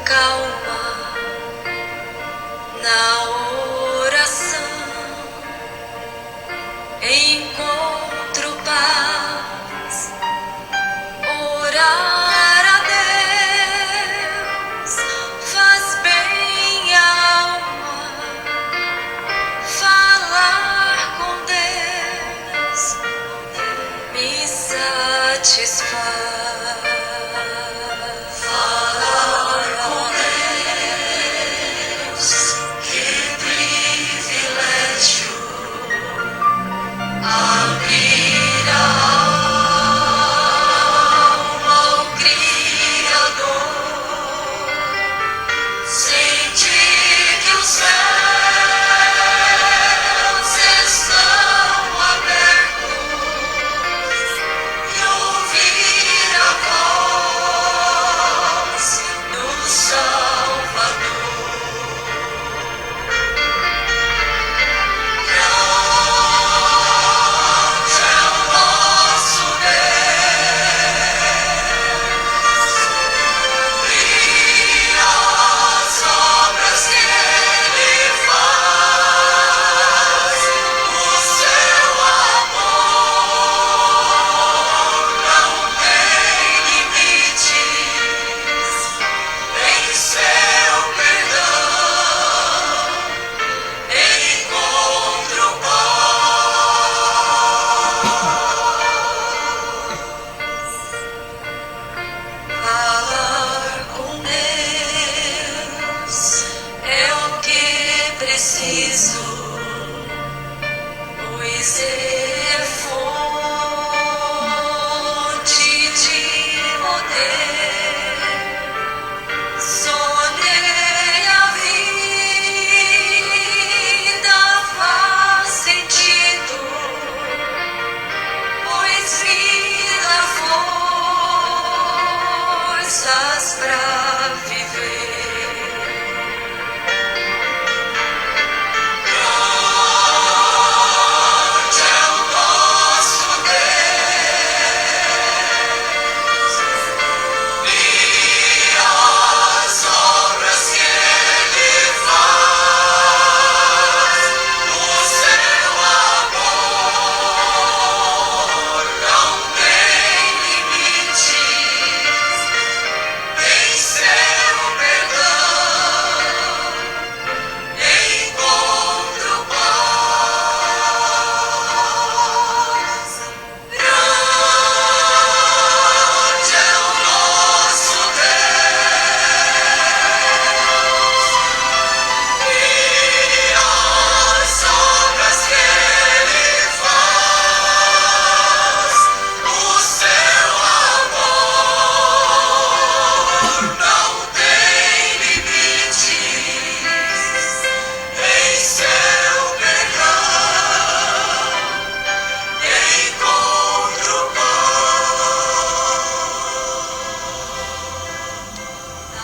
calma na oração, encontro paz, orar a Deus faz bem à alma, falar com Deus me satisfaz.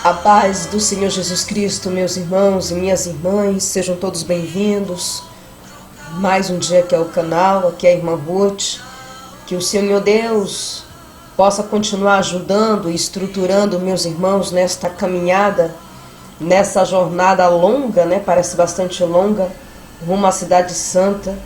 A paz do Senhor Jesus Cristo, meus irmãos e minhas irmãs, sejam todos bem-vindos. Mais um dia aqui ao canal, aqui é a irmã Ruth. Que o Senhor Deus possa continuar ajudando e estruturando meus irmãos nesta caminhada, nessa jornada longa, parece bastante longa, rumo à Cidade Santa.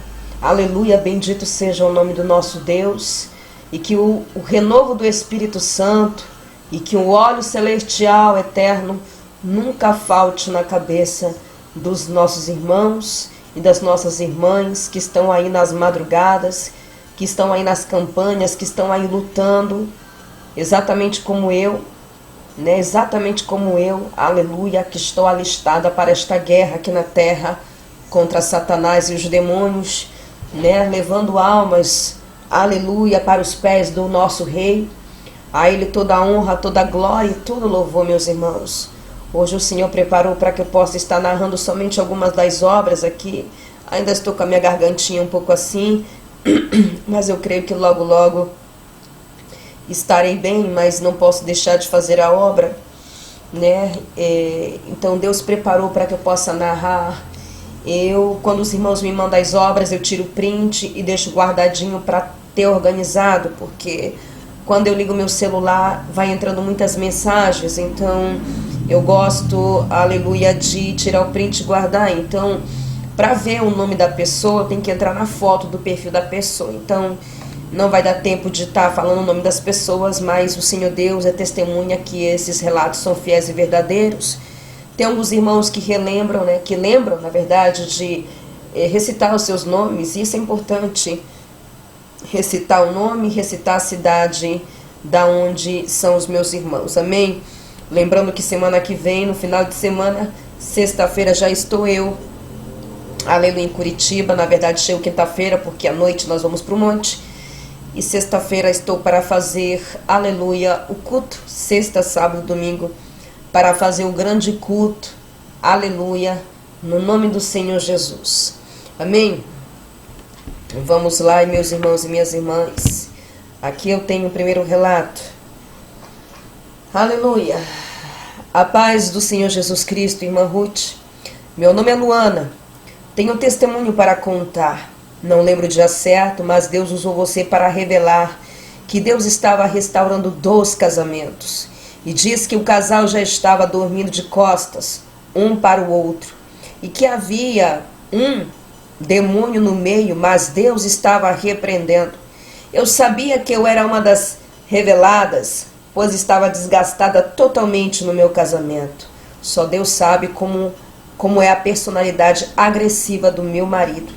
Aleluia, bendito seja o nome do nosso Deus. E que o renovo do Espírito Santo e que o óleo celestial eterno nunca falte na cabeça dos nossos irmãos e das nossas irmãs que estão aí nas madrugadas, que estão aí nas campanhas, que estão aí lutando, exatamente como eu, exatamente como eu, aleluia, que estou alistada para esta guerra aqui na terra contra Satanás e os demônios, levando almas, aleluia, para os pés do nosso Rei. A Ele toda a honra, toda a glória e todo louvor, meus irmãos. Hoje o Senhor preparou para que eu possa estar narrando somente algumas das obras aqui. Ainda estou com a minha gargantinha um pouco assim, mas eu creio que logo, logo estarei bem, mas não posso deixar de fazer a obra, Então Deus preparou para que eu possa narrar. Quando os irmãos me mandam as obras, eu tiro print e deixo guardadinho para ter organizado, porque quando eu ligo meu celular, vai entrando muitas mensagens, então eu gosto, aleluia, de tirar o print e guardar. Então, para ver o nome da pessoa, eu tenho que entrar na foto do perfil da pessoa. Então, não vai dar tempo de estar falando o nome das pessoas, mas o Senhor Deus é testemunha que esses relatos são fiéis e verdadeiros. Tem alguns irmãos que relembram, né, que lembram, na verdade, de recitar os seus nomes. Isso é importante, recitar o nome, recitar a cidade da onde são os meus irmãos. Amém? Lembrando que semana que vem, no final de semana, sexta-feira já estou eu, aleluia, em Curitiba. Na verdade, chego quinta-feira, porque à noite nós vamos para o monte. E sexta-feira estou para fazer, aleluia, o culto. Sexta, sábado, domingo, para fazer o grande culto, aleluia, no nome do Senhor Jesus. Amém? Vamos lá, meus irmãos e minhas irmãs. Aqui eu tenho o primeiro relato. Aleluia. A paz do Senhor Jesus Cristo, irmã Ruth. Meu nome é Luana. Tenho um testemunho para contar. Não lembro o dia certo, mas Deus usou você para revelar que Deus estava restaurando 2 casamentos. E diz que o casal já estava dormindo de costas, um para o outro. E que havia um demônio no meio, mas Deus estava repreendendo. Eu sabia que eu era uma das reveladas, pois estava desgastada totalmente no meu casamento. Só Deus sabe como é a personalidade agressiva do meu marido.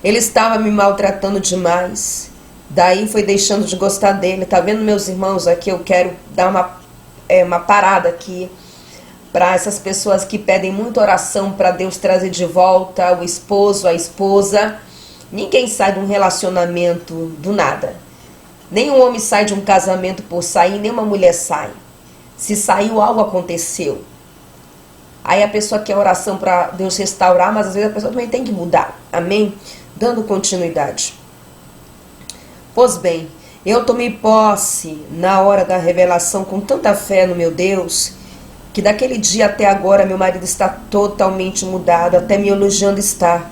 Ele estava me maltratando demais. Daí foi deixando de gostar dele. Tá vendo, meus irmãos? Aqui eu quero dar uma parada aqui para essas pessoas que pedem muita oração para Deus trazer de volta o esposo, a esposa. Ninguém sai de um relacionamento do nada. Nenhum homem sai de um casamento por sair, nem uma mulher sai. Se saiu, algo aconteceu. Aí a pessoa quer oração para Deus restaurar, mas às vezes a pessoa também tem que mudar. Amém? Dando continuidade. Pois bem, eu tomei posse na hora da revelação com tanta fé no meu Deus, que daquele dia até agora meu marido está totalmente mudado, até me elogiando está.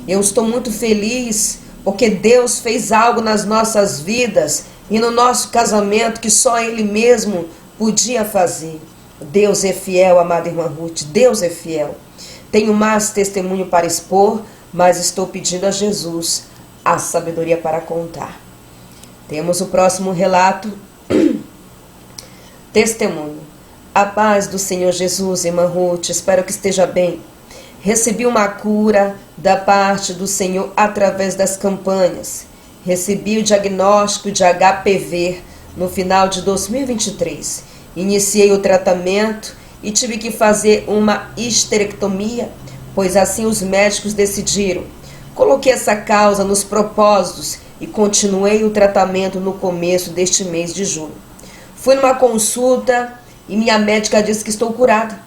Eu estou muito feliz porque Deus fez algo nas nossas vidas e no nosso casamento que só Ele mesmo podia fazer. Deus é fiel, amada irmã Ruth, Deus é fiel. Tenho mais testemunho para expor, mas estou pedindo a Jesus a sabedoria para contar. Temos o próximo relato. Testemunho. A paz do Senhor Jesus, irmã Ruth, espero que esteja bem. Recebi uma cura da parte do Senhor através das campanhas. Recebi o diagnóstico de HPV no final de 2023. Iniciei o tratamento e tive que fazer uma histerectomia, pois assim os médicos decidiram. Coloquei essa causa nos propósitos e continuei o tratamento no começo deste mês de julho. Fui numa consulta e minha médica disse que estou curada.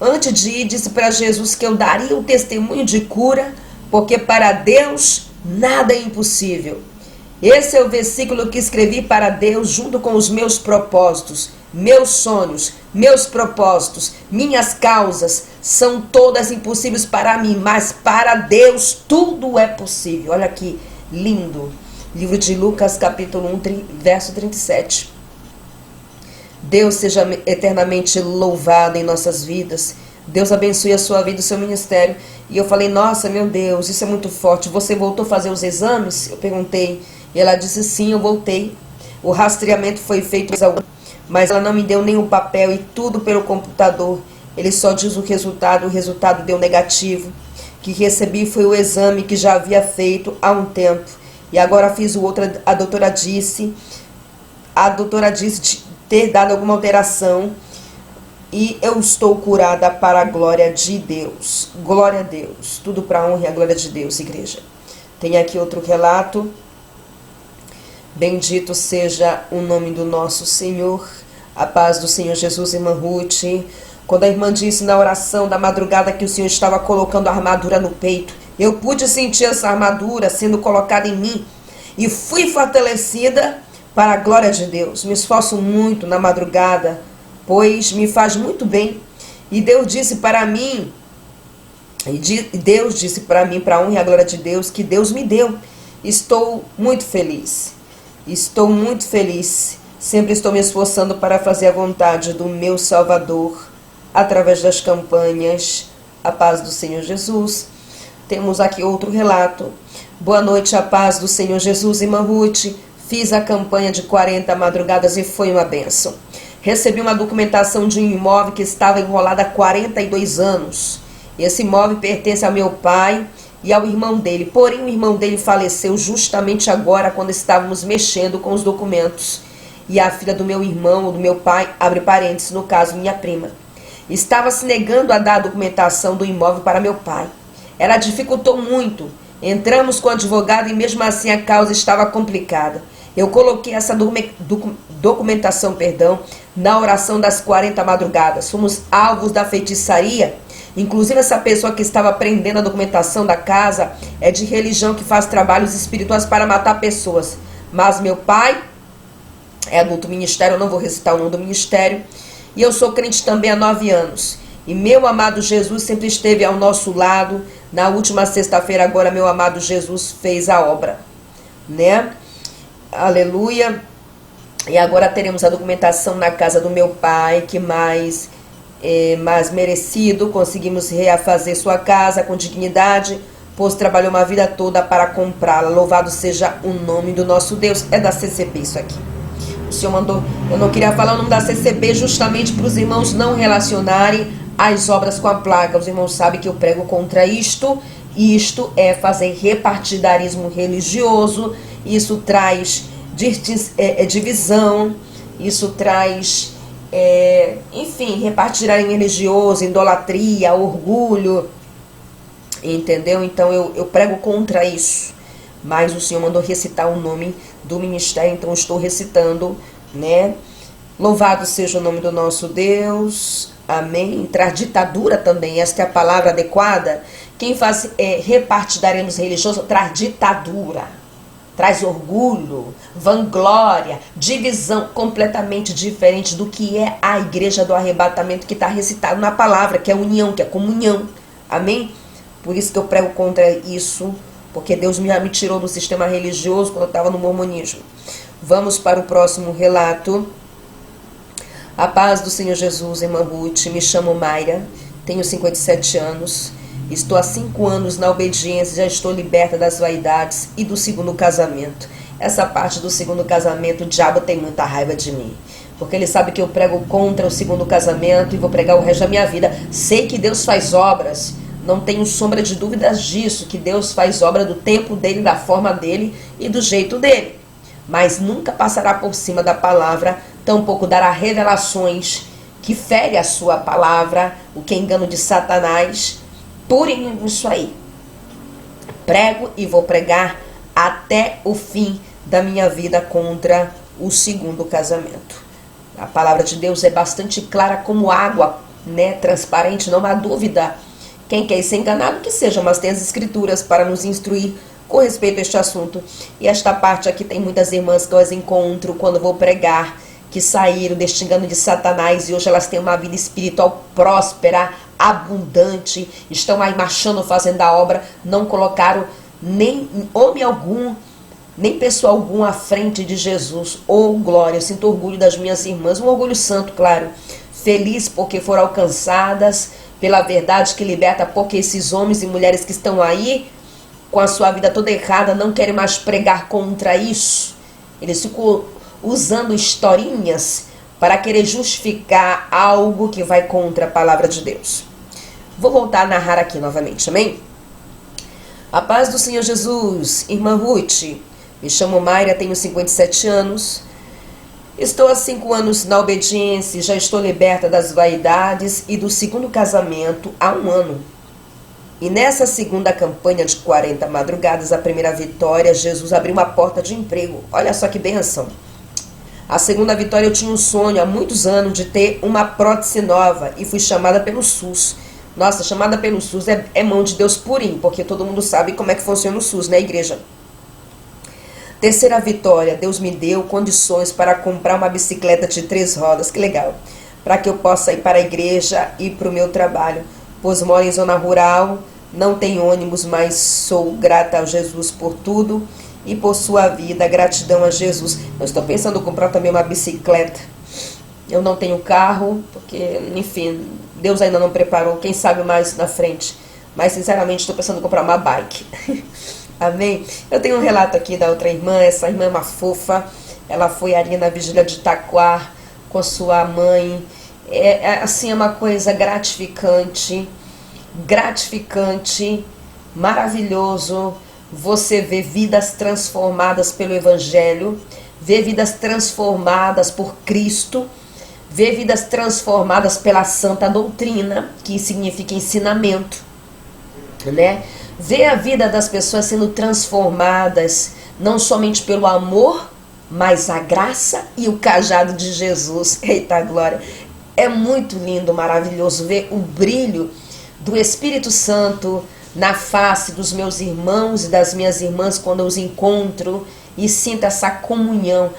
Antes de ir, disse para Jesus que eu daria o testemunho de cura, porque para Deus nada é impossível. Esse é o versículo que escrevi para Deus junto com os meus propósitos, meus sonhos, meus propósitos, minhas causas, são todas impossíveis para mim, mas para Deus tudo é possível. Olha aqui, lindo. Livro de Lucas, capítulo 1, verso 37. Deus seja eternamente louvado em nossas vidas. Deus abençoe a sua vida e o seu ministério. E eu falei, nossa, meu Deus, isso é muito forte. Você voltou a fazer os exames? Eu perguntei. E ela disse, sim, eu voltei. O rastreamento foi feito, mas ela não me deu nenhum papel e tudo pelo computador. Ele só diz o resultado deu negativo. Que recebi foi o exame que já havia feito há um tempo. E agora fiz o outro, a doutora disse de ter dado alguma alteração. E eu estou curada para a glória de Deus. Glória a Deus. Tudo para a honra e a glória de Deus, igreja. Tem aqui outro relato. Bendito seja o nome do nosso Senhor. A paz do Senhor Jesus, irmã Ruth. Quando a irmã disse na oração da madrugada que o Senhor estava colocando a armadura no peito, eu pude sentir essa armadura sendo colocada em mim. E fui fortalecida para a glória de Deus. Me esforço muito na madrugada, pois me faz muito bem. E Deus disse para mim, para a honra e a glória de Deus, que Deus me deu. Estou muito feliz. Estou muito feliz. Sempre estou me esforçando para fazer a vontade do meu Salvador, através das campanhas. A paz do Senhor Jesus. Temos aqui outro relato. Boa noite, a paz do Senhor Jesus, irmã Ruth. Fiz a campanha de 40 madrugadas e foi uma bênção. Recebi uma documentação de um imóvel que estava enrolado há 42 anos. Esse imóvel pertence ao meu pai e ao irmão dele. Porém, o irmão dele faleceu justamente agora, quando estávamos mexendo com os documentos. E a filha do meu irmão, ou do meu pai, abre parênteses, no caso, minha prima, estava se negando a dar a documentação do imóvel para meu pai. Ela dificultou muito. Entramos com o advogado e mesmo assim a causa estava complicada. Eu coloquei essa documentação, na oração das 40 madrugadas. Fomos alvos da feitiçaria. Inclusive, essa pessoa que estava prendendo a documentação da casa é de religião que faz trabalhos espirituais para matar pessoas. Mas meu pai é adulto ministério, eu não vou recitar o nome do ministério. E eu sou crente também há 9 anos. E meu amado Jesus sempre esteve ao nosso lado. Na última sexta-feira, agora, meu amado Jesus fez a obra, né? Aleluia. E agora teremos a documentação na casa do meu pai, que mais merecido. Conseguimos refazer sua casa com dignidade, pois trabalhou uma vida toda para comprá-la. Louvado seja o nome do nosso Deus. É da CCB isso aqui. O Senhor mandou. Eu não queria falar o nome da CCB justamente para os irmãos não relacionarem as obras com a placa. Os irmãos sabem que eu prego contra isto. Isto é fazer repartidarismo religioso. Isso traz divisão. Isso traz, enfim, repartidarismo religioso, idolatria, orgulho. Entendeu? Então eu prego contra isso. Mas o Senhor mandou recitar o nome do ministério, então eu estou recitando, né? Louvado seja o nome do nosso Deus. Amém. Entrar ditadura também, esta é a palavra adequada. Quem faz repartidarismo religioso traz ditadura, traz orgulho, vanglória, divisão, completamente diferente do que é a igreja do arrebatamento, que está recitado na palavra, que é união, que é comunhão. Amém? Por isso que eu prego contra isso, porque Deus me tirou do sistema religioso quando eu estava no mormonismo. Vamos para o próximo relato. A paz do Senhor Jesus, irmã Ruth. Me chamo Mayra, tenho 57 anos. Estou há 5 anos na obediência, já estou liberta das vaidades e do segundo casamento. Essa parte do segundo casamento, o diabo tem muita raiva de mim, porque ele sabe que eu prego contra o segundo casamento e vou pregar o resto da minha vida. Sei que Deus faz obras, não tenho sombra de dúvidas disso, que Deus faz obra do tempo dele, da forma dele e do jeito dele. Mas nunca passará por cima da palavra, tampouco dará revelações que fere a sua palavra, o que é engano de Satanás. Porém, isso aí, prego e vou pregar até o fim da minha vida contra o segundo casamento. A palavra de Deus é bastante clara como água, né, transparente, não há dúvida. Quem quer ser enganado, que seja, mas tem as escrituras para nos instruir com respeito a este assunto. E esta parte aqui tem muitas irmãs que eu as encontro quando vou pregar, que saíram deste engano de Satanás e hoje elas têm uma vida espiritual próspera, abundante, estão aí marchando, fazendo a obra, não colocaram nem homem algum, nem pessoa algum à frente de Jesus. Oh, glória, eu sinto orgulho das minhas irmãs, um orgulho santo, claro. Feliz porque foram alcançadas pela verdade que liberta, porque esses homens e mulheres que estão aí com a sua vida toda errada não querem mais pregar contra isso. Eles ficam usando historinhas para querer justificar algo que vai contra a palavra de Deus. Vou voltar a narrar aqui novamente, amém? A paz do Senhor Jesus, irmã Ruth. Me chamo Mayra, tenho 57 anos. Estou há 5 anos na obediência, já estou liberta das vaidades e do segundo casamento há 1 ano. E nessa segunda campanha de 40 madrugadas, a primeira vitória, Jesus abriu uma porta de emprego. Olha só que benção. A segunda vitória, eu tinha um sonho há muitos anos de ter uma prótese nova e fui chamada pelo SUS. Nossa, chamada pelo SUS é mão de Deus purinho, porque todo mundo sabe como é que funciona o SUS, né, igreja? Terceira vitória, Deus me deu condições para comprar uma bicicleta de 3 rodas, que legal, para que eu possa ir para a igreja e para o meu trabalho, pois moro em zona rural, não tenho ônibus, mas sou grata a Jesus por tudo e por sua vida. Gratidão a Jesus. Eu estou pensando em comprar também uma bicicleta. Eu não tenho carro, porque, enfim, Deus ainda não preparou, quem sabe mais na frente. Mas, sinceramente, estou pensando em comprar uma bike. Amém? Eu tenho um relato aqui da outra irmã. Essa irmã é uma fofa. Ela foi ali na vigília de Itaquá com sua mãe. Assim, é uma coisa gratificante, maravilhoso. Você vê vidas transformadas pelo Evangelho, vê vidas transformadas por Cristo, vê vidas transformadas pela santa doutrina, que significa ensinamento, né? Vê a vida das pessoas sendo transformadas, não somente pelo amor, mas a graça e o cajado de Jesus. Eita glória! É muito lindo, maravilhoso ver o brilho do Espírito Santo na face dos meus irmãos e das minhas irmãs quando eu os encontro e sinto essa comunhão.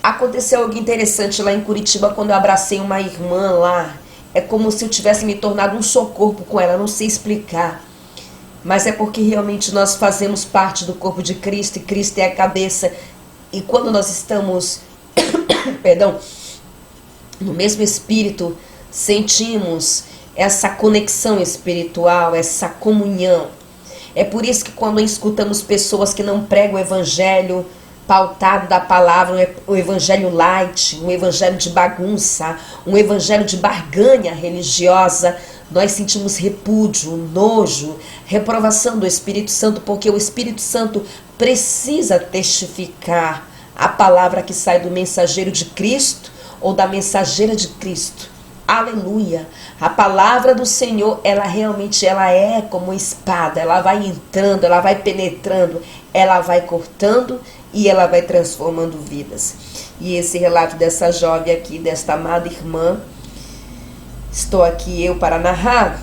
Aconteceu algo interessante lá em Curitiba quando eu abracei uma irmã lá. É como se eu tivesse me tornado um só corpo com ela, não sei explicar. Mas é porque realmente nós fazemos parte do corpo de Cristo e Cristo é a cabeça. E quando nós estamos, perdão, no mesmo espírito, sentimos essa conexão espiritual, essa comunhão. É por isso que quando escutamos pessoas que não pregam o evangelho pautado da palavra, o evangelho light, um evangelho de bagunça, um evangelho de barganha religiosa, nós sentimos repúdio, nojo, reprovação do Espírito Santo, porque o Espírito Santo precisa testificar a palavra que sai do mensageiro de Cristo ou da mensageira de Cristo. Aleluia! A palavra do Senhor, ela é como espada, ela vai entrando, ela vai penetrando, ela vai cortando e ela vai transformando vidas. E esse relato dessa jovem aqui, desta amada irmã, estou aqui eu para narrar.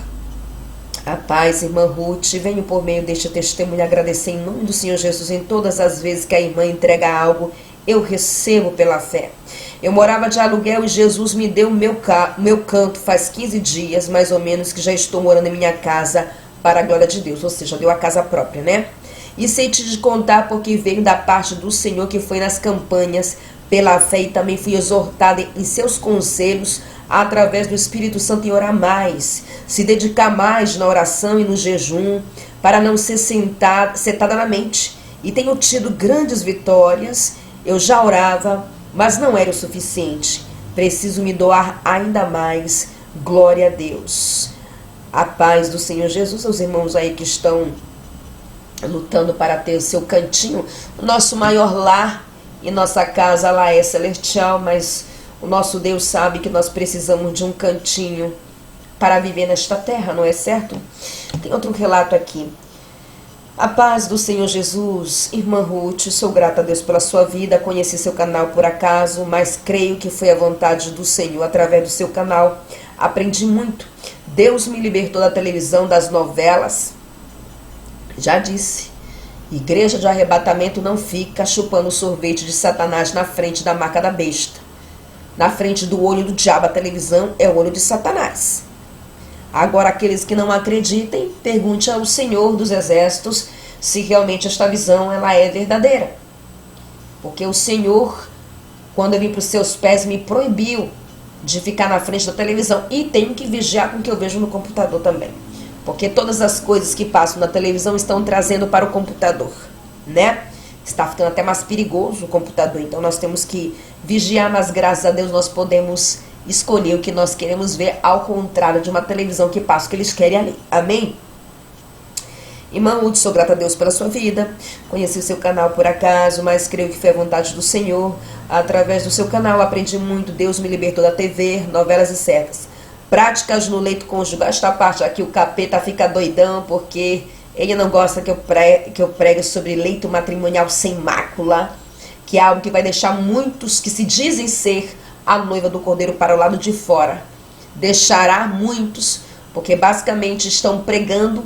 A paz, irmã Ruth, venho por meio deste testemunho agradecer em nome do Senhor Jesus em todas as vezes que a irmã entrega algo, eu recebo pela fé. Eu morava de aluguel e Jesus me deu meu canto faz 15 dias, mais ou menos, que já estou morando em minha casa para a glória de Deus, ou seja, deu a casa própria, né? E sei te contar porque veio da parte do Senhor que foi nas campanhas pela fé e também fui exortada em seus conselhos através do Espírito Santo em orar mais, se dedicar mais na oração e no jejum, para não ser sentada na mente. E tenho tido grandes vitórias. Eu já orava, mas não era o suficiente. Preciso me doar ainda mais. Glória a Deus. A paz do Senhor Jesus, aos irmãos aí que estão lutando para ter o seu cantinho. O nosso maior lar e nossa casa lá é celestial, mas o nosso Deus sabe que nós precisamos de um cantinho para viver nesta terra, não é certo? Tem outro relato aqui. A paz do Senhor Jesus, irmã Ruth, sou grata a Deus pela sua vida, conheci seu canal por acaso, mas creio que foi a vontade do Senhor através do seu canal. Aprendi muito. Deus me libertou da televisão, das novelas. Já disse, igreja de arrebatamento não fica chupando sorvete de Satanás na frente da marca da besta. Na frente do olho do diabo, a televisão é o olho de Satanás. Agora, aqueles que não acreditem, pergunte ao Senhor dos Exércitos se realmente esta visão ela é verdadeira. Porque o Senhor, quando eu vim para os seus pés, me proibiu de ficar na frente da televisão. E tenho que vigiar com o que eu vejo no computador também. Porque todas as coisas que passam na televisão estão trazendo para o computador, né? Está ficando até mais perigoso o computador. Então nós temos que vigiar, mas graças a Deus nós podemos escolher o que nós queremos ver, ao contrário de uma televisão que passa o que eles querem ali. Amém? Irmã Ruth, sou grata a Deus pela sua vida. Conheci o seu canal por acaso, mas creio que foi a vontade do Senhor. Através do seu canal aprendi muito. Deus me libertou da TV, novelas e setas. Práticas no leito conjugal. Esta parte aqui o capeta fica doidão, porque ele não gosta que eu pregue sobre leito matrimonial sem mácula, que é algo que vai deixar muitos que se dizem ser a noiva do Cordeiro para o lado de fora. Deixará muitos, porque basicamente estão pregando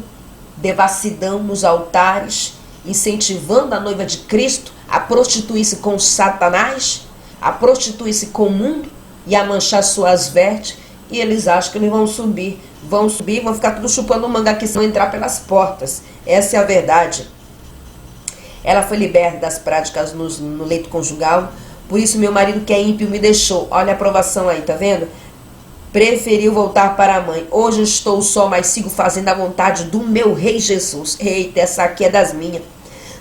devassidão nos altares, incentivando a noiva de Cristo a prostituir-se com Satanás, a prostituir-se com o mundo e a manchar suas vestes. E eles acham que eles vão subir, vão ficar tudo chupando manga que vão entrar pelas portas. Essa é a verdade. Ela foi liberta das práticas no leito conjugal. Por isso meu marido, que é ímpio, me deixou. Olha a aprovação aí, tá vendo? Preferiu voltar para a mãe. Hoje estou só, mas sigo fazendo a vontade do meu rei Jesus. Eita, essa aqui é das minhas.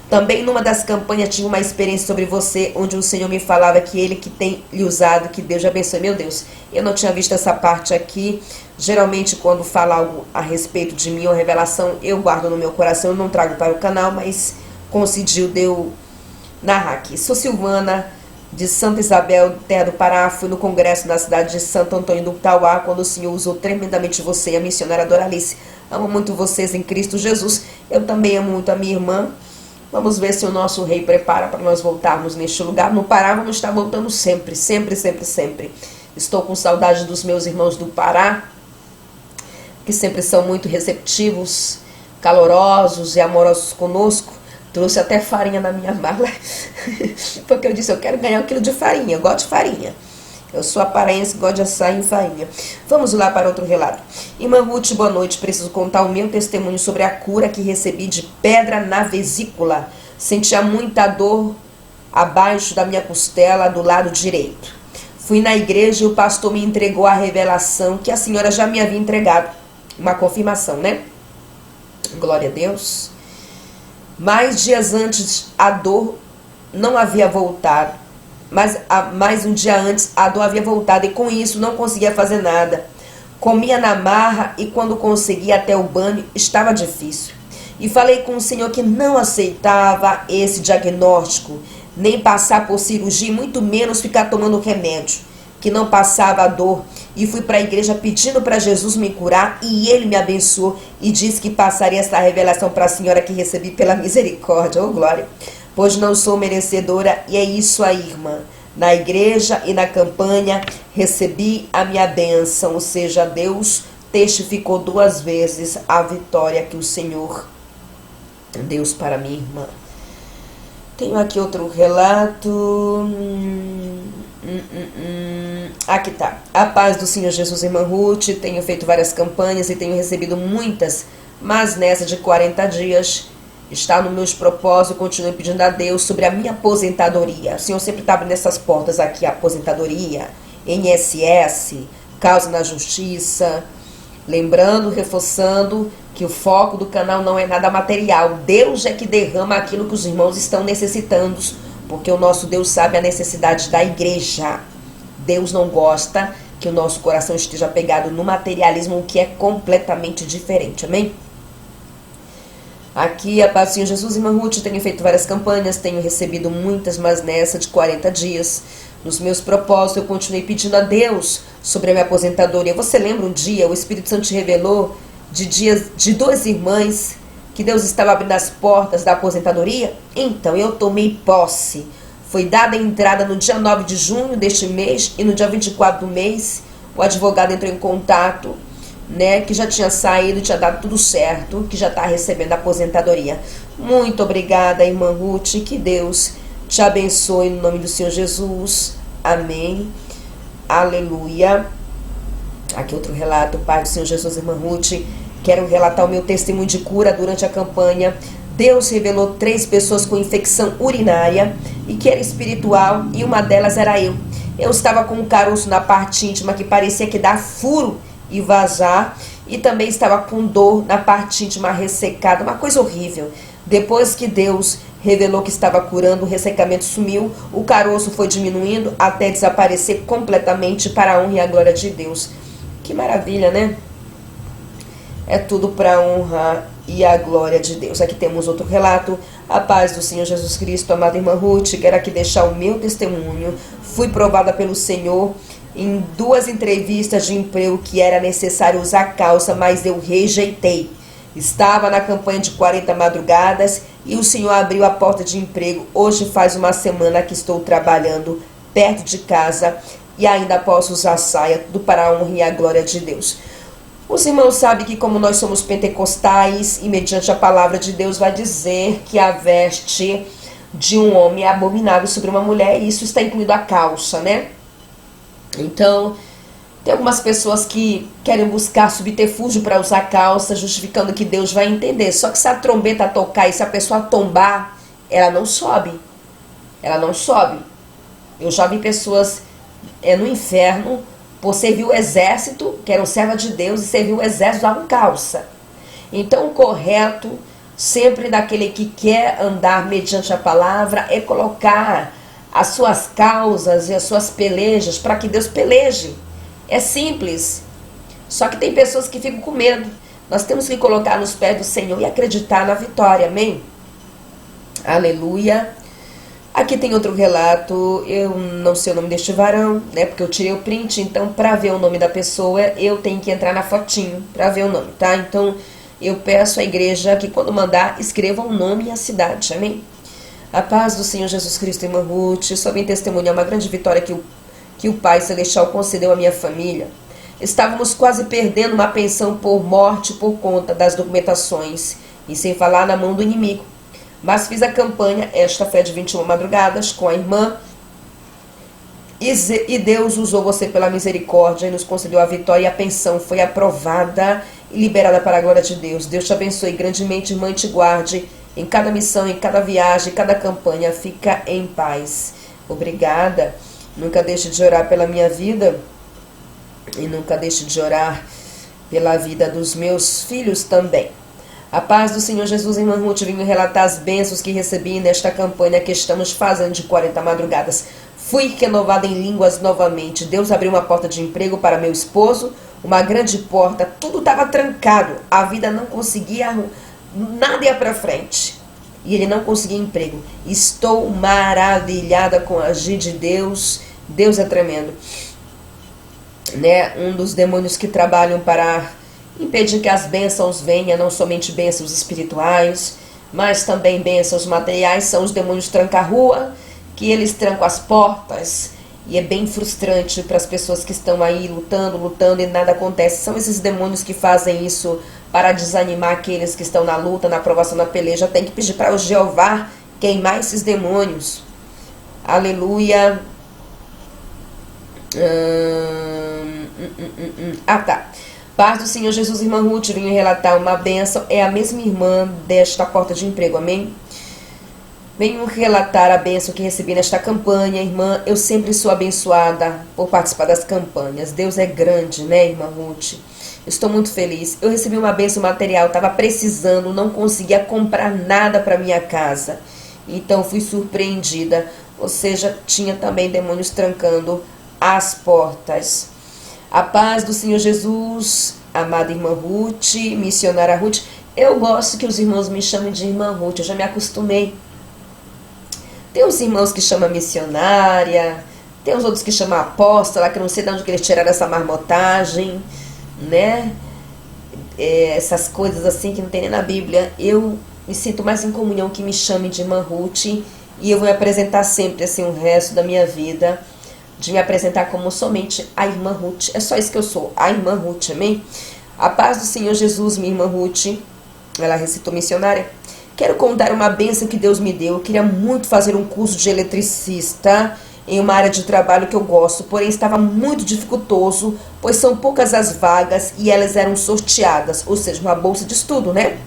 Também numa das campanhas tive uma experiência sobre você, onde o Senhor me falava que Ele que tem lhe usado, que Deus te abençoe. Meu Deus, eu não tinha visto essa parte aqui. Geralmente quando fala algo a respeito de mim, ou revelação, eu guardo no meu coração, eu não trago para o canal, mas coincidiu de eu narrar aqui. Sou Silvana, de Santa Isabel, terra do Pará. Fui no congresso na cidade de Santo Antônio do Tauá, quando o Senhor usou tremendamente você e a missionária Doralice. Amo muito vocês em Cristo Jesus. Eu também amo muito a minha irmã. Vamos ver se o nosso rei prepara para nós voltarmos neste lugar. No Pará vamos estar voltando sempre, sempre, sempre, sempre. Estou com saudade dos meus irmãos do Pará, que sempre são muito receptivos, calorosos e amorosos conosco. Trouxe até farinha na minha mala, porque eu disse, eu quero ganhar 1 quilo de farinha, eu gosto de farinha. Eu sou a paraense, gosto de açaí e farinha. Vamos lá para outro relato. Irmã Ruth, boa noite. Preciso contar o meu testemunho sobre a cura que recebi de pedra na vesícula. Sentia muita dor abaixo da minha costela, do lado direito. Fui na igreja e o pastor me entregou a revelação que a senhora já me havia entregado. Uma confirmação, né? Glória a Deus. Mais dias antes, a dor não havia voltado. Mas um dia antes a dor havia voltado e com isso não conseguia fazer nada. Comia na marra e quando conseguia até o banho estava difícil. E falei com o Senhor que não aceitava esse diagnóstico, nem passar por cirurgia, muito menos ficar tomando remédio, que não passava a dor. E fui para a igreja pedindo para Jesus me curar e Ele me abençoou e disse que passaria essa revelação para a senhora que recebi pela misericórdia. Oh, glória! Pois não sou merecedora, e é isso aí, irmã. Na igreja e na campanha recebi a minha bênção, ou seja, Deus testificou 2 vezes a vitória que o Senhor deu para minha irmã. Tenho aqui outro relato. Aqui tá. A paz do Senhor Jesus, irmã Ruth. Tenho feito várias campanhas e tenho recebido muitas, mas nessa de 40 dias... Está nos meus propósitos, continuo pedindo a Deus sobre a minha aposentadoria. O Senhor sempre está abrindo essas portas aqui, aposentadoria, INSS, causa na justiça. Lembrando, reforçando que o foco do canal não é nada material. Deus é que derrama aquilo que os irmãos estão necessitando, porque o nosso Deus sabe a necessidade da igreja. Deus não gosta que o nosso coração esteja pegado no materialismo, o que é completamente diferente, amém? Aqui, a paz do Senhor Jesus, irmã Ruth, tenho feito várias campanhas, tenho recebido muitas, mas nessa de 40 dias, nos meus propósitos, eu continuei pedindo a Deus sobre a minha aposentadoria. Você lembra um dia, o Espírito Santo te revelou de 2 irmãs, que Deus estava abrindo as portas da aposentadoria? Então, eu tomei posse. Foi dada a entrada no dia 9 de junho deste mês, e no dia 24 do mês, o advogado entrou em contato, né, que já tinha saído, tinha dado tudo certo, que já está recebendo a aposentadoria. Muito obrigada, irmã Ruth, que Deus te abençoe no nome do Senhor Jesus, amém, aleluia. Aqui outro relato, Pai do Senhor Jesus, irmã Ruth, quero relatar o meu testemunho de cura durante a campanha. Deus revelou 3 pessoas com infecção urinária e que era espiritual, e uma delas era eu. Eu estava com um caroço na parte íntima que parecia que dá furo e vazar, e também estava com dor na parte íntima ressecada, uma coisa horrível. Depois que Deus revelou que estava curando, o ressecamento sumiu, o caroço foi diminuindo até desaparecer completamente, para a honra e a glória de Deus. Que maravilha, né? É tudo para a honra e a glória de Deus. Aqui temos outro relato. A paz do Senhor Jesus Cristo, amada irmã Ruth, quero aqui deixar o meu testemunho. Fui provada pelo Senhor em 2 entrevistas de emprego que era necessário usar calça, mas eu rejeitei. Estava na campanha de 40 madrugadas e o Senhor abriu a porta de emprego. Hoje faz uma semana que estou trabalhando perto de casa e ainda posso usar saia, tudo para a honra e a glória de Deus. Os irmãos sabem que como nós somos pentecostais e mediante a palavra de Deus vai dizer que a veste de um homem é abominável sobre uma mulher, e isso está incluído a calça, né? Então, tem algumas pessoas que querem buscar subterfúgio para usar calça, justificando que Deus vai entender. Só que se a trombeta tocar e se a pessoa tombar, ela não sobe. Ela não sobe. Eu já vi pessoas no inferno por servir o exército, que eram serva de Deus, e servir o exército davam calça. Então o correto, sempre daquele que quer andar mediante a palavra, é colocar as suas causas e as suas pelejas para que Deus peleje. É simples. Só que tem pessoas que ficam com medo. Nós temos que colocar nos pés do Senhor e acreditar na vitória, amém? Aleluia. Aqui tem outro relato, eu não sei o nome deste varão, né, porque eu tirei o print, então para ver o nome da pessoa, eu tenho que entrar na fotinho para ver o nome, tá? Então, eu peço à igreja que quando mandar, escreva o nome e a cidade, amém? A paz do Senhor Jesus Cristo, irmã Ruth, só vim testemunhar uma grande vitória que o Pai Celestial concedeu à minha família. Estávamos quase perdendo uma pensão por morte por conta das documentações, e sem falar na mão do inimigo. Mas fiz a campanha, esta fé de 21 madrugadas, com a irmã, e Deus usou você pela misericórdia e nos concedeu a vitória, e a pensão foi aprovada e liberada para a glória de Deus. Deus te abençoe grandemente, irmã, e te guarde em cada missão, em cada viagem, em cada campanha. Fica em paz. Obrigada. Nunca deixe de orar pela minha vida e nunca deixe de orar pela vida dos meus filhos também. A paz do Senhor Jesus, irmã Ruth, vim relatar as bênçãos que recebi nesta campanha que estamos fazendo de 40 madrugadas. Fui renovada em línguas novamente. Deus abriu uma porta de emprego para meu esposo, uma grande porta. Tudo estava trancado. A vida não conseguia, nada ia para frente. E ele não conseguia emprego. Estou maravilhada com a agir de Deus. Deus é tremendo. Né? Um dos demônios que trabalham para impedir que as bênçãos venham, não somente bênçãos espirituais, mas também bênçãos materiais, são os demônios tranca-rua, que eles trancam as portas, e é bem frustrante para as pessoas que estão aí lutando e nada acontece. São esses demônios que fazem isso para desanimar aqueles que estão na luta, na provação, na peleja. Tem que pedir para o Jeová queimar esses demônios. Aleluia. Tá. Paz do Senhor Jesus, irmã Ruth, vim relatar uma bênção. É a mesma irmã desta porta de emprego, amém? Venho relatar a bênção que recebi nesta campanha, irmã. Eu sempre sou abençoada por participar das campanhas. Deus é grande, né, irmã Ruth? Estou muito feliz. Eu recebi uma bênção material, estava precisando, não conseguia comprar nada para minha casa. Então fui surpreendida. Ou seja, tinha também demônios trancando as portas. A paz do Senhor Jesus, amada irmã Ruth, missionária Ruth. Eu gosto que os irmãos me chamem de irmã Ruth, eu já me acostumei. Tem uns irmãos que chamam missionária, tem uns outros que chamam apóstola, que eu não sei de onde que eles tiraram essa marmotagem, né? Essas coisas assim que não tem nem na Bíblia. Eu me sinto mais em comunhão que me chamem de irmã Ruth, e eu vou me apresentar sempre assim o resto da minha vida, de me apresentar como somente a irmã Ruth. É só isso que eu sou, a irmã Ruth, amém? A paz do Senhor Jesus, minha irmã Ruth, ela recitou missionária. Quero contar uma bênção que Deus me deu. Eu queria muito fazer um curso de eletricista em uma área de trabalho que eu gosto, porém estava muito dificultoso, pois são poucas as vagas e elas eram sorteadas, ou seja, uma bolsa de estudo, né?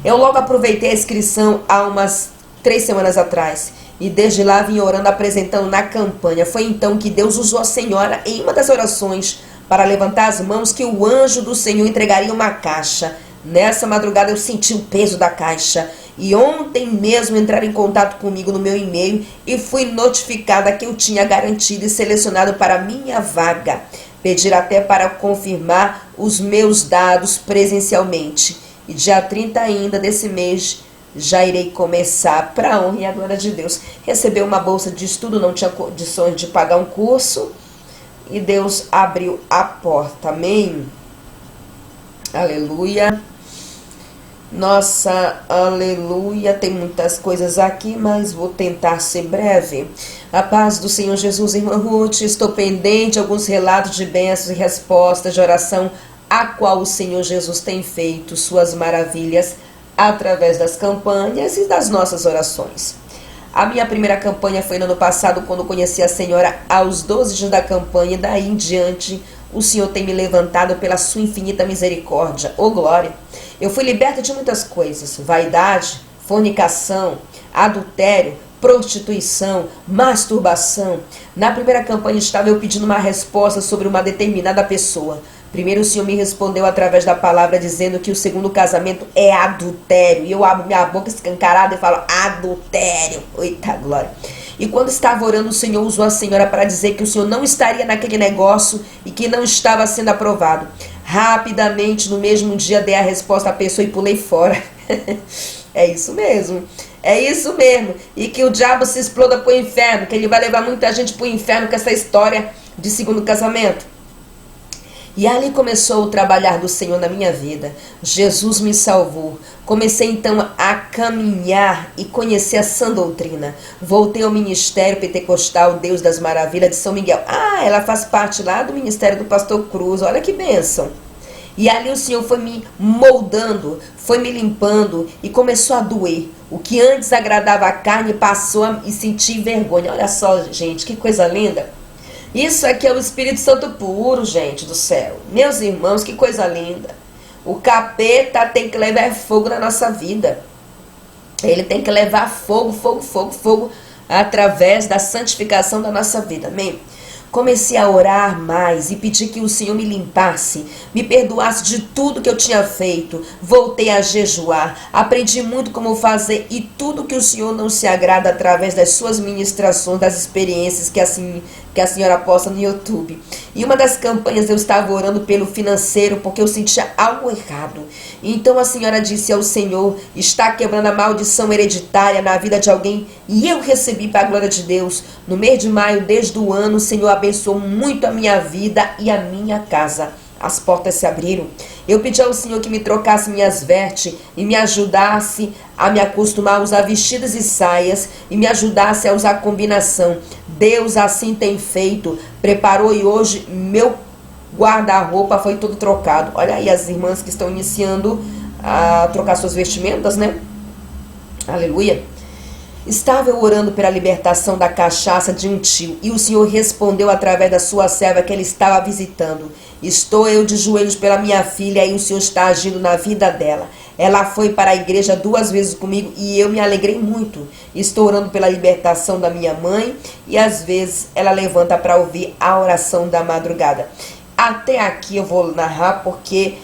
Eu logo aproveitei a inscrição há umas 3 semanas atrás. E desde lá vim orando, apresentando na campanha. Foi então que Deus usou a senhora em uma das orações para levantar as mãos, que o anjo do Senhor entregaria uma caixa. Nessa madrugada eu senti o peso da caixa. E ontem mesmo entraram em contato comigo no meu e-mail e fui notificada que eu tinha garantido e selecionado para a minha vaga. Pedir até para confirmar os meus dados presencialmente. E dia 30 ainda desse mês já irei começar, para a honra e a glória de Deus. Receber uma bolsa de estudo, não tinha condições de pagar um curso, e Deus abriu a porta, amém? Aleluia. Nossa, aleluia. Tem muitas coisas aqui, mas vou tentar ser breve. A paz do Senhor Jesus, irmã Ruth. Estou pendente de alguns relatos de bênçãos e respostas de oração, a qual o Senhor Jesus tem feito suas maravilhas através das campanhas e das nossas orações. A minha primeira campanha foi no ano passado, quando conheci a senhora aos 12 dias da campanha, e daí em diante o Senhor tem me levantado pela sua infinita misericórdia. Oh glória! Eu fui liberta de muitas coisas: vaidade, fornicação, adultério, prostituição, masturbação. Na primeira campanha estava eu pedindo uma resposta sobre uma determinada pessoa. Primeiro o Senhor me respondeu através da palavra dizendo que o segundo casamento é adultério. E eu abro minha boca escancarada e falo adultério. Eita glória. E quando estava orando, o Senhor usou a senhora para dizer que o Senhor não estaria naquele negócio e que não estava sendo aprovado. Rapidamente, no mesmo dia, dei a resposta à pessoa e pulei fora. É isso mesmo. É isso mesmo. E que o diabo se exploda para o inferno, que ele vai levar muita gente para o inferno com essa história de segundo casamento. E ali começou o trabalhar do Senhor na minha vida. Jesus me salvou. Comecei então a caminhar e conhecer a sã doutrina. Voltei ao ministério pentecostal Deus das Maravilhas de São Miguel. Ah, ela faz parte lá do ministério do pastor Cruz. Olha que bênção. E ali o Senhor foi me moldando, foi me limpando e começou a doer. O que antes agradava a carne passou a me sentir vergonha. Olha só, gente, que coisa linda. Isso aqui é o Espírito Santo puro, gente do céu. Meus irmãos, que coisa linda. O capeta tem que levar fogo na nossa vida. Ele tem que levar fogo, fogo, fogo, fogo através da santificação da nossa vida. Amém? Comecei a orar mais e pedir que o Senhor me limpasse, me perdoasse de tudo que eu tinha feito. Voltei a jejuar, aprendi muito como fazer e tudo que o Senhor não se agrada através das suas ministrações, das experiências que a senhora posta no YouTube. E uma das campanhas eu estava orando pelo financeiro porque eu sentia algo errado. Então a senhora disse ao Senhor, está quebrando a maldição hereditária na vida de alguém e eu recebi para a glória de Deus. No mês de maio, desde o ano, o Senhor abençoou muito a minha vida e a minha casa. As portas se abriram. Eu pedi ao Senhor que me trocasse minhas vestes e me ajudasse a me acostumar a usar vestidos e saias e me ajudasse a usar combinação. Deus assim tem feito, preparou e hoje meu guarda-roupa foi todo trocado. Olha aí as irmãs que estão iniciando a trocar suas vestimentas, né? Aleluia. Estava eu orando pela libertação da cachaça de um tio e o Senhor respondeu através da sua serva que ele estava visitando. Estou eu de joelhos pela minha filha e o Senhor está agindo na vida dela. Ela foi para a igreja 2 vezes comigo e eu me alegrei muito. Estou orando pela libertação da minha mãe e às vezes ela levanta para ouvir a oração da madrugada. Até aqui eu vou narrar porque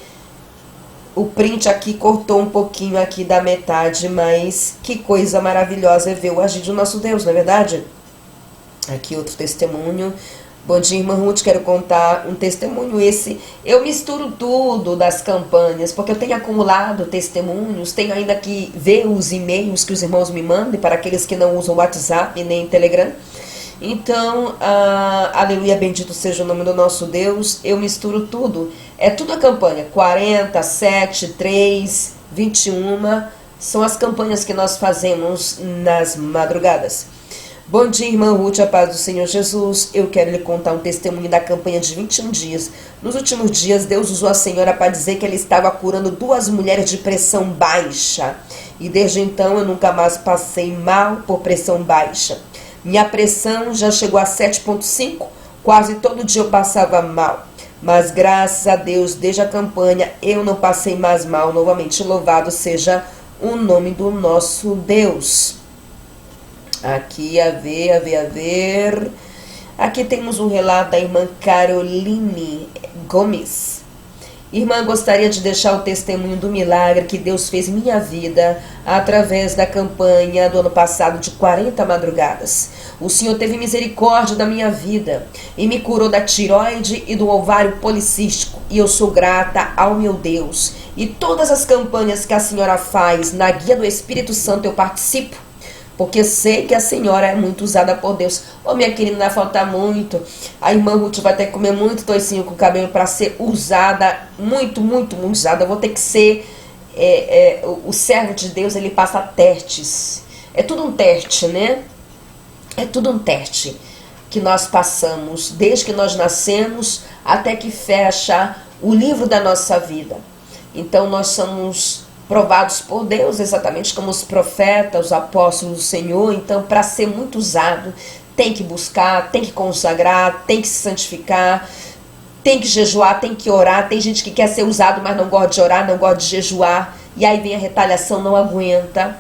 o print aqui cortou um pouquinho aqui da metade, mas que coisa maravilhosa é ver o agir do nosso Deus, não é verdade? Aqui outro testemunho. Bom dia, irmã Ruth, quero contar um testemunho esse. Eu misturo tudo das campanhas, porque eu tenho acumulado testemunhos, tenho ainda que ver os e-mails que os irmãos me mandem, para aqueles que não usam WhatsApp nem Telegram. Então, aleluia, bendito seja o nome do nosso Deus, eu misturo tudo. É tudo a campanha, 40, 7, 3, 21, são as campanhas que nós fazemos nas madrugadas. Bom dia, irmã Ruth, a paz do Senhor Jesus. Eu quero lhe contar um testemunho da campanha de 21 dias. Nos últimos dias, Deus usou a senhora para dizer que ele estava curando 2 mulheres de pressão baixa. E desde então, eu nunca mais passei mal por pressão baixa. Minha pressão já chegou a 7,5, quase todo dia eu passava mal. Mas graças a Deus, desde a campanha, eu não passei mais mal novamente. Louvado seja o nome do nosso Deus. Aqui, a ver. Aqui temos um relato da irmã Caroline Gomes. Irmã, gostaria de deixar o testemunho do milagre que Deus fez em minha vida através da campanha do ano passado de 40 madrugadas. O Senhor teve misericórdia da minha vida e me curou da tireoide e do ovário policístico. E eu sou grata ao meu Deus. E todas as campanhas que a senhora faz na guia do Espírito Santo eu participo. Porque sei que a senhora é muito usada por Deus. Ô, minha querida, não vai faltar muito. A irmã Ruth vai ter que comer muito toicinho com cabelo para ser usada, muito, muito, muito usada. Eu vou ter que ser... o servo de Deus, ele passa testes. É tudo um teste, né? É tudo um teste que nós passamos, desde que nós nascemos até que fecha o livro da nossa vida. Então, nós somos provados por Deus, exatamente como os profetas, os apóstolos do Senhor. Então, para ser muito usado, tem que buscar, tem que consagrar, tem que se santificar, tem que jejuar, tem que orar. Tem gente que quer ser usado, mas não gosta de orar, não gosta de jejuar. E aí vem a retaliação, não aguenta.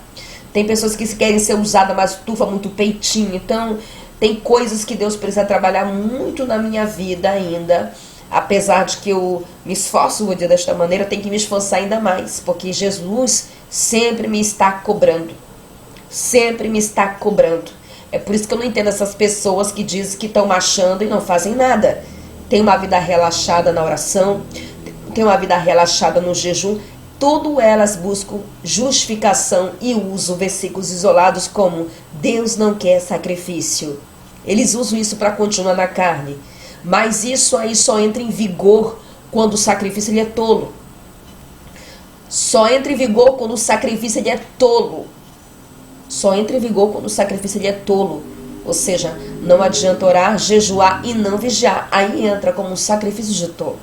Tem pessoas que querem ser usadas, mas tufa muito peitinho. Então, tem coisas que Deus precisa trabalhar muito na minha vida ainda. Apesar de que eu me esforço, vou dizer desta maneira, eu tenho que me esforçar ainda mais. Porque Jesus sempre me está cobrando. Sempre me está cobrando. É por isso que eu não entendo essas pessoas que dizem que estão marchando e não fazem nada. Tem uma vida relaxada na oração, tem uma vida relaxada no jejum. Tudo elas buscam justificação e usam versículos isolados como Deus não quer sacrifício. Eles usam isso para continuar na carne. Mas isso aí só entra em vigor quando o sacrifício ele é tolo. Só entra em vigor quando o sacrifício ele é tolo. Só entra em vigor quando o sacrifício ele é tolo. Ou seja, não adianta orar, jejuar e não vigiar. Aí entra como um sacrifício de tolo.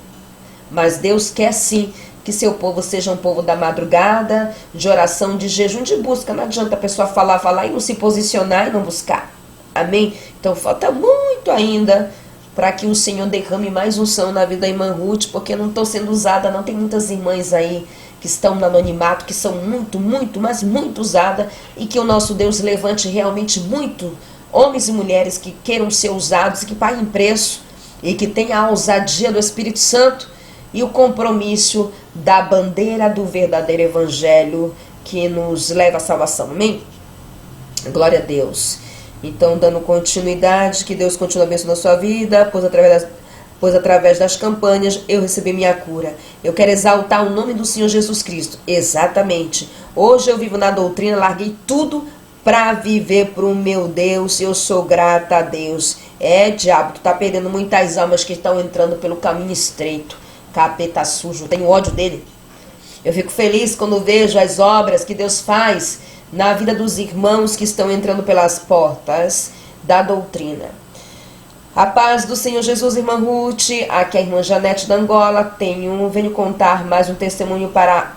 Mas Deus quer sim que seu povo seja um povo da madrugada, de oração, de jejum, de busca. Não adianta a pessoa falar e não se posicionar e não buscar. Amém? Então falta muito ainda para que o Senhor derrame mais unção na vida da irmã Ruth, porque não estou sendo usada, não. Tem muitas irmãs aí que estão no anonimato, que são mas muito usadas, e que o nosso Deus levante realmente muito homens e mulheres que queiram ser usados e que paguem preço, e que tenham a ousadia do Espírito Santo e o compromisso da bandeira do verdadeiro evangelho que nos leva à salvação. Amém? Glória a Deus. Então, dando continuidade, que Deus continue abençoando a sua vida, pois através das campanhas eu recebi minha cura. Eu quero exaltar o nome do Senhor Jesus Cristo. Exatamente. Hoje eu vivo na doutrina, larguei tudo para viver para o meu Deus. Eu sou grata a Deus. Diabo, tu tá perdendo muitas almas que estão entrando pelo caminho estreito. Capeta sujo, tenho ódio dele. Eu fico feliz quando vejo as obras que Deus faz na vida dos irmãos que estão entrando pelas portas da doutrina. A paz do Senhor Jesus, irmã Ruth. Aqui é a irmã Janete da Angola. Venho contar mais um testemunho para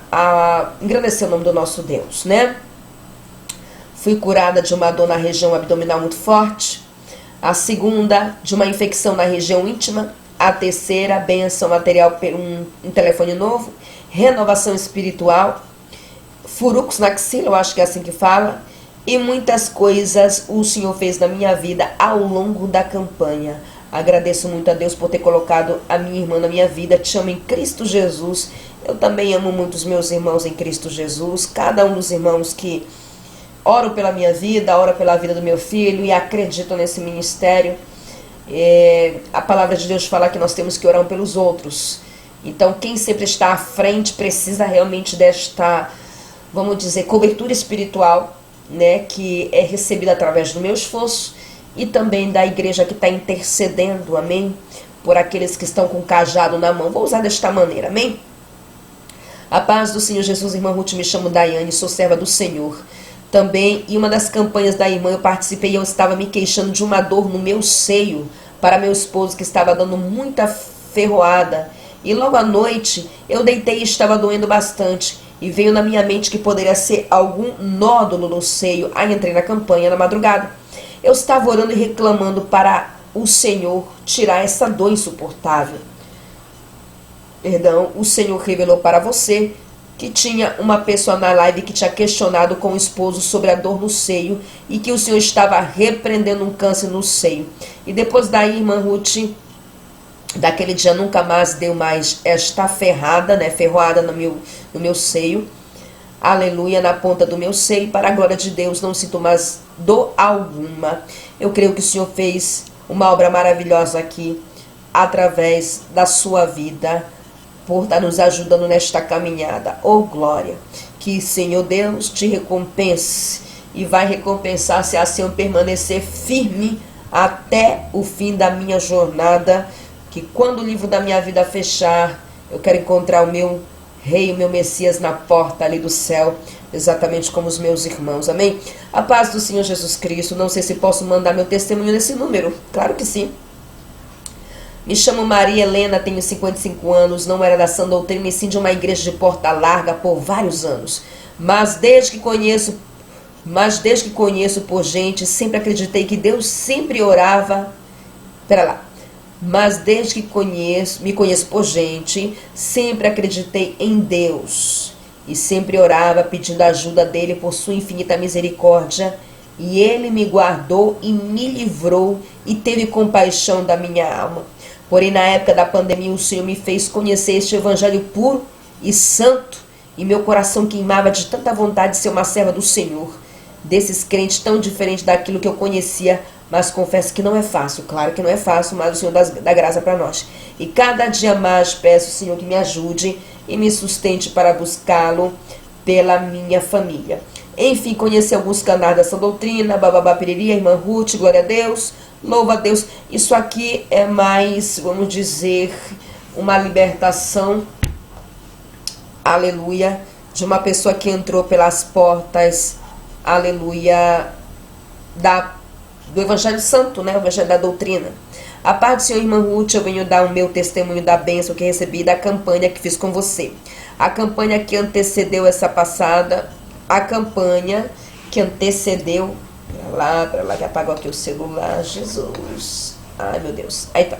engrandecer o nome do nosso Deus, né? Fui curada de uma dor na região abdominal muito forte. A segunda, de uma infecção na região íntima. A terceira, bênção material por um telefone novo. Renovação espiritual. Furucos na axila, eu acho que é assim que fala. E muitas coisas o Senhor fez na minha vida ao longo da campanha. Agradeço muito a Deus por ter colocado a minha irmã na minha vida. Te amo em Cristo Jesus. Eu também amo muito os meus irmãos em Cristo Jesus. Cada um dos irmãos que oram pela minha vida, oram pela vida do meu filho e acreditam nesse ministério. A palavra de Deus fala que nós temos que orar um pelos outros. Então quem sempre está à frente precisa realmente desta, vamos dizer, cobertura espiritual, né, que é recebida através do meu esforço e também da igreja que está intercedendo, amém, por aqueles que estão com o cajado na mão. Vou usar desta maneira, amém? A paz do Senhor Jesus, irmã Ruth, me chamo Daiane, sou serva do Senhor. Também, em uma das campanhas da irmã, eu participei e eu estava me queixando de uma dor no meu seio para meu esposo, que estava dando muita ferroada. E logo à noite, eu deitei e estava doendo bastante. E veio na minha mente que poderia ser algum nódulo no seio. Aí entrei na campanha na madrugada. Eu estava orando e reclamando para o Senhor tirar essa dor insuportável. Perdão, o Senhor revelou para você que tinha uma pessoa na live que tinha questionado com o esposo sobre a dor no seio e que o Senhor estava repreendendo um câncer no seio. E depois daí, irmã Ruth, daquele dia nunca mais deu mais esta ferroada no meu seio. Aleluia, na ponta do meu seio. Para a glória de Deus, não sinto mais dor alguma. Eu creio que o Senhor fez uma obra maravilhosa aqui, através da sua vida, por estar nos ajudando nesta caminhada. Oh glória, que Senhor Deus te recompense e vai recompensar se assim eu permanecer firme até o fim da minha jornada, que quando o livro da minha vida fechar, eu quero encontrar o meu Rei, o meu Messias na porta ali do céu, exatamente como os meus irmãos, amém? A paz do Senhor Jesus Cristo. Não sei se posso mandar meu testemunho nesse número, claro que sim. Me chamo Maria Helena, tenho 55 anos, não era da sã doutrina e sim de uma igreja de porta larga por vários anos. Mas desde que conheço por gente, sempre acreditei que Deus sempre orava. Mas desde que me conheço por gente, sempre acreditei em Deus e sempre orava pedindo a ajuda dele por sua infinita misericórdia. E ele me guardou e me livrou e teve compaixão da minha alma. Porém, na época da pandemia, o Senhor me fez conhecer este evangelho puro e santo, e meu coração queimava de tanta vontade de ser uma serva do Senhor, desses crentes tão diferentes daquilo que eu conhecia, mas confesso que não é fácil. Claro que não é fácil, mas o Senhor dá graça para nós. E cada dia mais peço, Senhor, que me ajude e me sustente para buscá-lo pela minha família. Enfim, conheci alguns canais dessa doutrina, bababá piriri, a irmã Ruth, glória a Deus, louva a Deus. Isso aqui é mais, vamos dizer, uma libertação, aleluia, de uma pessoa que entrou pelas portas, aleluia, do Evangelho Santo, né? O Evangelho da doutrina. A paz do Senhor, irmã Ruth, eu venho dar o meu testemunho da bênção que recebi da campanha que fiz com você. A campanha que antecedeu essa passada, a campanha que antecedeu, pra lá, que apagou aqui o celular, Jesus, ai meu Deus, aí tá.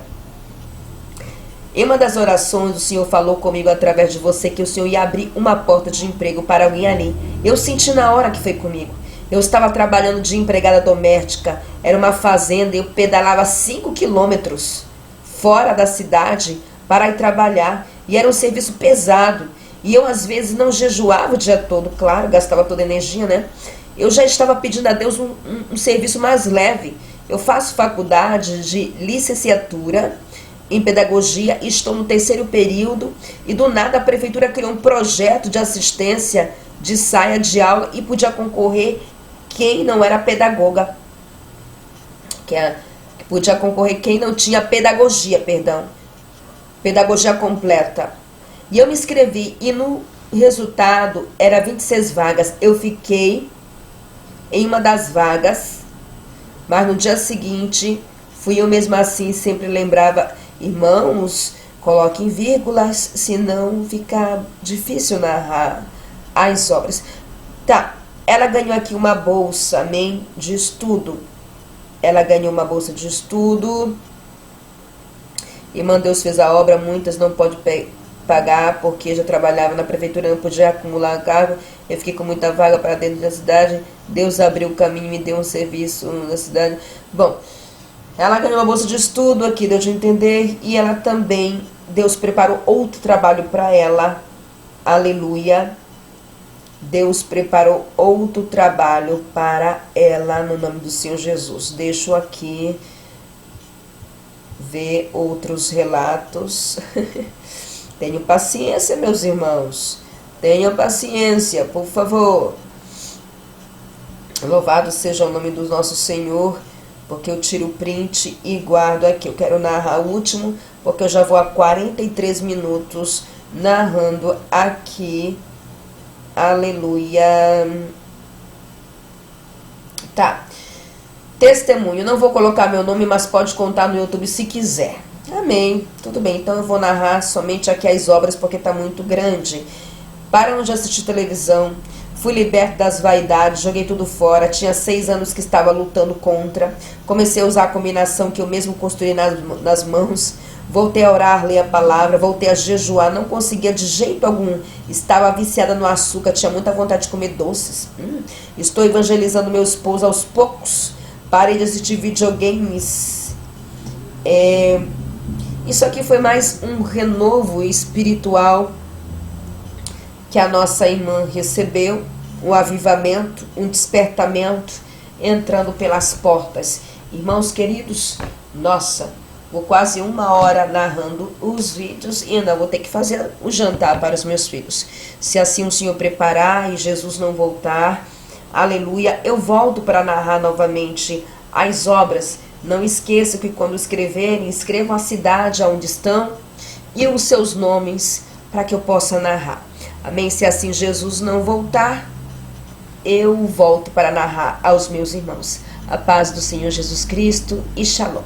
Em uma das orações, o Senhor falou comigo através de você que o Senhor ia abrir uma porta de emprego para alguém ali. Eu senti na hora que foi comigo. Eu estava trabalhando de empregada doméstica, era uma fazenda, e eu pedalava 5 quilômetros fora da cidade para ir trabalhar, e era um serviço pesado, e eu às vezes não jejuava o dia todo, claro, gastava toda a energia, né? Eu já estava pedindo a Deus um serviço mais leve. Eu faço faculdade de licenciatura em pedagogia, estou no 3º período, e do nada a prefeitura criou um projeto de assistência de saia de aula e podia concorrer quem não era pedagoga, que podia concorrer quem não tinha pedagogia, pedagogia completa. E eu me inscrevi e no resultado era 26 vagas. Eu fiquei em uma das vagas, mas no dia seguinte fui eu mesma assim, sempre lembrava, irmãos, coloquem vírgulas, senão fica difícil narrar as obras. Tá. Ela ganhou aqui uma bolsa, amém, de estudo. Ela ganhou uma bolsa de estudo. Irmã, Deus fez a obra, muitas não pode pagar, porque já trabalhava na prefeitura, não podia acumular cargo. Eu fiquei com muita vaga para dentro da cidade. Deus abriu o caminho e me deu um serviço na cidade. Bom, ela ganhou uma bolsa de estudo aqui, deu de entender. E ela também, Deus preparou outro trabalho para ela. Aleluia. Deus preparou outro trabalho para ela no nome do Senhor Jesus. Deixo aqui ver outros relatos. Tenham paciência, meus irmãos. Tenham paciência, por favor. Louvado seja o nome do nosso Senhor, porque eu tiro o print e guardo aqui. Eu quero narrar o último, porque eu já vou há 43 minutos narrando aqui. Aleluia. Tá. Testemunho. Não vou colocar meu nome, mas pode contar no YouTube se quiser. Amém. Tudo bem. Então eu vou narrar somente aqui as obras, porque tá muito grande. Parando de assistir televisão. Fui liberto das vaidades, joguei tudo fora. Tinha 6 anos que estava lutando contra. Comecei a usar a combinação que eu mesmo construí nas mãos. Voltei a orar, ler a palavra, voltei a jejuar, não conseguia de jeito algum. Estava viciada no açúcar, tinha muita vontade de comer doces. Estou evangelizando meu esposo aos poucos. Parei de assistir videogames. Isso aqui foi mais um renovo espiritual que a nossa irmã recebeu. Um avivamento, um despertamento entrando pelas portas. Irmãos queridos, nossa... Vou quase 1 hora narrando os vídeos e ainda vou ter que fazer o jantar para os meus filhos. Se assim o Senhor preparar e Jesus não voltar, aleluia, eu volto para narrar novamente as obras. Não esqueça que quando escreverem, escrevam a cidade onde estão e os seus nomes para que eu possa narrar. Amém? Se assim Jesus não voltar, eu volto para narrar aos meus irmãos. A paz do Senhor Jesus Cristo e Shalom.